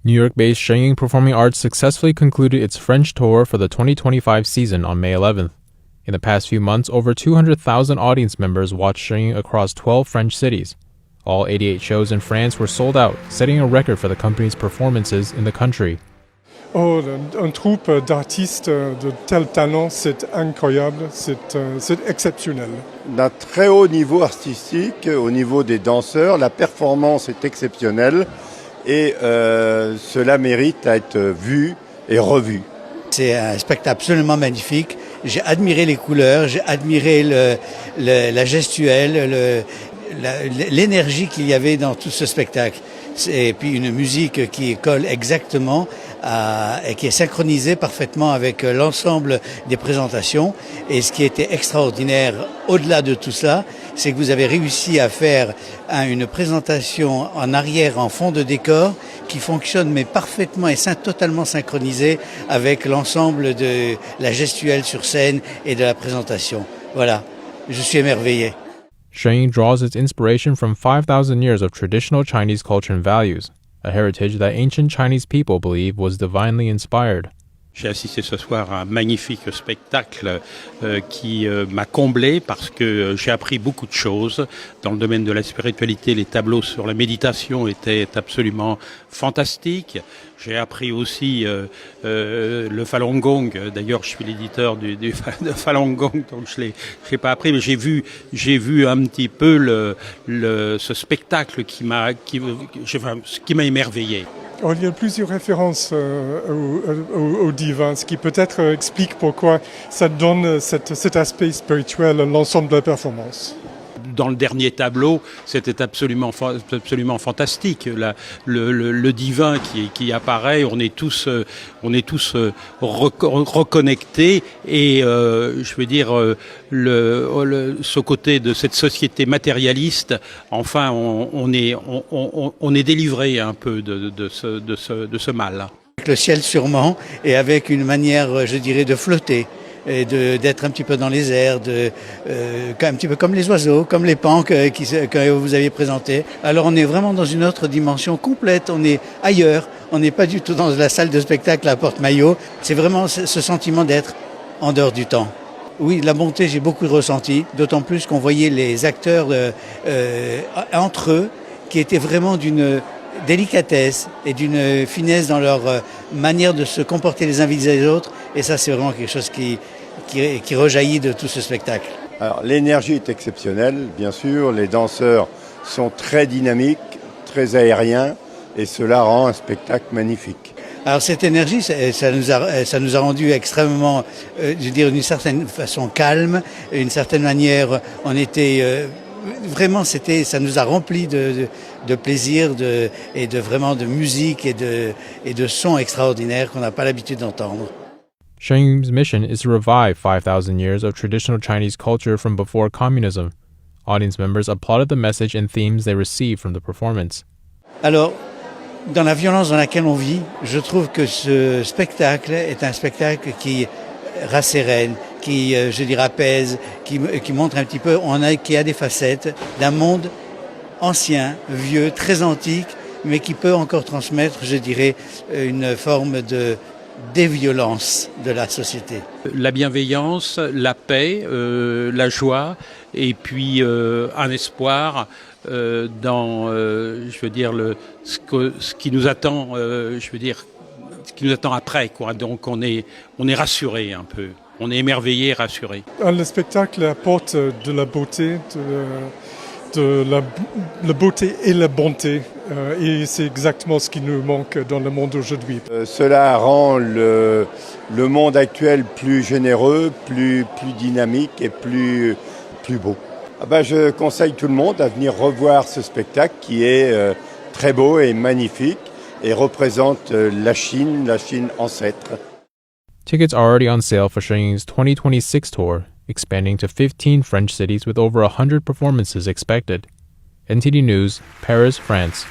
New York-based Shenyang Performing Arts successfully concluded its French tour for the 2025 season on May 11th. In the past few months, over 200,000 audience members watched Shenyang across 12 French cities. All 88 shows in France were sold out, setting a record for the company's performances in the country. Oh, un troupe d'artistes de tel talent, c'est incroyable, c'est exceptionnel. D'un très haut niveau artistique, au niveau des danseurs, la performance est exceptionnelle et cela mérite à être vu et revu. C'est un spectacle absolument magnifique. J'ai admiré les couleurs, j'ai admiré la gestuelle, l'énergie qu'il y avait dans tout ce spectacle. Et puis une musique qui colle exactement et qui est synchronisée parfaitement avec l'ensemble des présentations. Et ce qui était extraordinaire au-delà de tout cela, c'est que vous avez réussi à faire une présentation en arrière, en fond de décor, qui fonctionne mais parfaitement et totalement synchronisée avec l'ensemble de la gestuelle sur scène et de la présentation. Voilà, je suis émerveillé. Shenyang draws its inspiration from 5,000 years of traditional Chinese culture and values, a heritage that ancient Chinese people believe was divinely inspired. J'ai assisté ce soir à un magnifique spectacle qui m'a comblé parce que j'ai appris beaucoup de choses. Dans le domaine de la spiritualité, les tableaux sur la méditation étaient absolument fantastiques. J'ai appris aussi le Falun Gong. D'ailleurs, je suis l'éditeur de Falun Gong, donc je l'ai pas appris, mais j'ai vu un petit peu ce spectacle qui m'a émerveillé. Il y a plusieurs références au divin, ce qui peut-être explique pourquoi ça donne cet aspect spirituel à l'ensemble de la performance. Dans le dernier tableau, c'était absolument fantastique. Le divin qui apparaît, on est tous reconnectés et je veux dire ce côté de cette société matérialiste. Enfin, on est délivré un peu de ce mal. Avec le ciel sûrement et avec une manière, je dirais, de flotter. Et d'être un petit peu dans les airs, un petit peu comme les oiseaux, comme les pans que vous aviez présentés. Alors on est vraiment dans une autre dimension complète, on est ailleurs, on n'est pas du tout dans la salle de spectacle à Porte-Maillot. C'est vraiment ce sentiment d'être en dehors du temps. Oui, la bonté, j'ai beaucoup ressenti, d'autant plus qu'on voyait les acteurs entre eux qui étaient vraiment d'une délicatesse et d'une finesse dans leur manière de se comporter les uns vis-à-vis des autres. Et ça, c'est vraiment quelque chose qui rejaillit de tout ce spectacle. Alors, l'énergie est exceptionnelle, bien sûr. Les danseurs sont très dynamiques, très aériens, et cela rend un spectacle magnifique. Alors, cette énergie, ça nous a rendu extrêmement, je veux dire, d'une certaine façon calme, d'une certaine manière, on était vraiment, ça nous a rempli de plaisir et vraiment de musique et de sons extraordinaires qu'on n'a pas l'habitude d'entendre. Shenyang's mission is to revive 5,000 years of traditional Chinese culture from before communism. Audience members applauded the message and themes they received from the performance. Alors, dans la violence dans laquelle on vit, je trouve que ce spectacle est un spectacle qui rassérène, qui, je dirais, apaise, qui montre un petit peu, qui a des facettes d'un monde ancien, vieux, très antique, mais qui peut encore transmettre, je dirais, une forme de déviolence de la société. La bienveillance, la paix, la joie, et puis un espoir dans, je veux dire, ce qui nous attend, je veux dire, ce qui nous attend après, quoi. Donc on est rassuré un peu, on est émerveillé et rassuré. Le spectacle apporte de la beauté, la beauté et la bonté, et c'est exactement ce qui nous manque dans le monde aujourd'hui. Cela rend le monde actuel plus généreux, plus dynamique et plus beau. Je conseille tout le monde à venir revoir ce spectacle qui est très beau et magnifique et représente la Chine ancêtre. Tickets are already on sale for Shenyang's 2026 tour, expanding to 15 French cities with over 100 performances expected. NTD News, Paris, France.